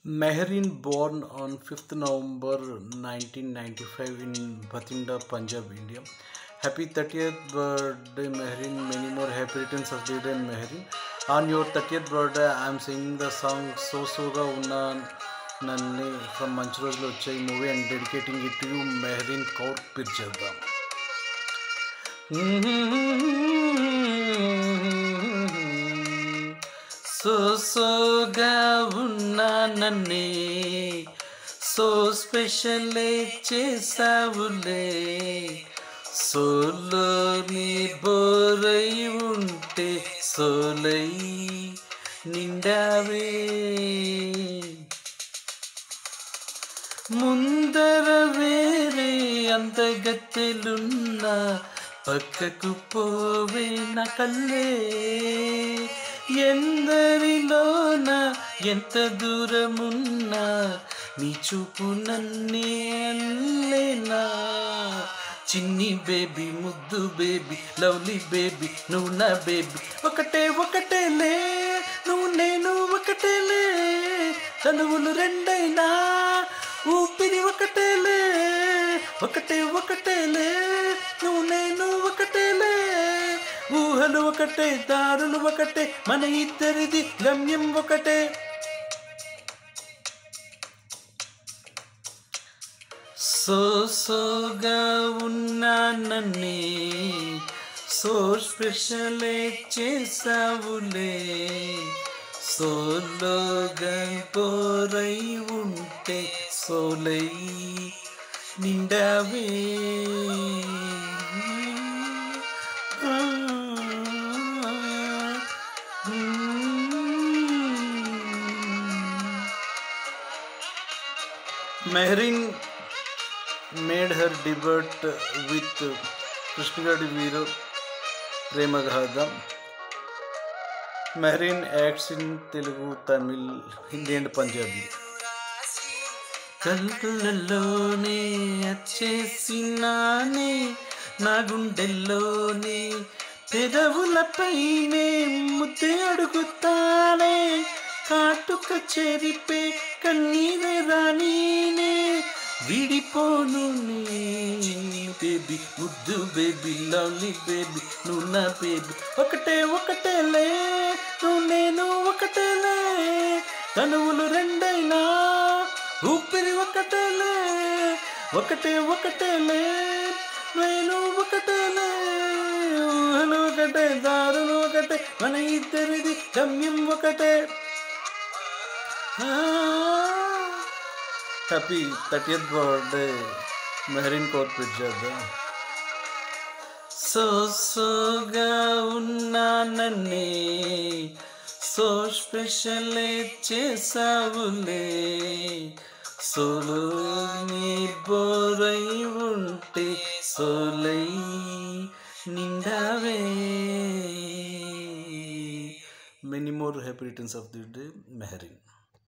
Mehreen, born on 5th November 1995 in Bathinda, Punjab, India. Happy 30th birthday, Mehreen. Many more happy returns of the day, Mehreen. On your 30th birthday, I am singing the song So Soga Unna Nanni from Manchi Rojulu Vachai movie and dedicating it to you, Mehreen Kaur Pirjada. సోగా ఉన్నా నన్నే so స్పెషలే చేసావులే solo నీ బోరై ఉంటే సోలై నిండావే ముందర వేరే అందగత్తెలున్నా పక్కకు పోవే నా కల్లే ఎందరిలోన ఎంత దూరమున్నా నీ చూపు నన్నే అల్లేనా చిన్ని బేబీ ముద్దు బేబీ లవ్లీ బేబీ నువ్వు నా బేబీ ఒకటేలే నువ్వు నేను ఒకటేలే తనువులు రెండైనా ఊపిరి ఒకటేలే ఒకటేలే నువ్వు నేను ఒకటేలే ఊహలు ఒకటే దారులు ఒకటే మన ఇద్దరిది గమ్యం ఒకటే సోగా ఉన్నా నన్నే సో స్పెషలే చేసావులే సోలోగా పోరై ఉంటే సోలై నిండావే Mehreen made her debut with Krishnagadi Veeru Premagada. Mehreen acts in Telugu, Tamil, Hindi and Punjabi. కళ్ళల్లోనే వచ్చేసినానే నా గుండెల్లోనే పెదవులపైనే ముద్దే అడుగుతానే కాటుక చెరిపే కన్నీరే రానీనే విడిపోను బేబీ ముద్దు బేబీ లవ్లీ బేబీ నువ్వు నా బేబీ ఒకటేలే నువ్వు నేను ఒకటేలే తనువులు రెండైనా ఊపిరి ఒకటేలే ఒకటేలే నేను ఒకటేలే ఊహలు ఒకటే దారులు ఒకటే మన ఇద్దరిది గమ్యం ఒకటే happy 30th birthday Mehreen Kaur Pirzada సోగా ఉన్నా నన్నే సో స్పెషలే చేసావులే సోలో నీ బోరై ఉంటే సోలై నిండావే Many more happy returns of the day, Mehreen.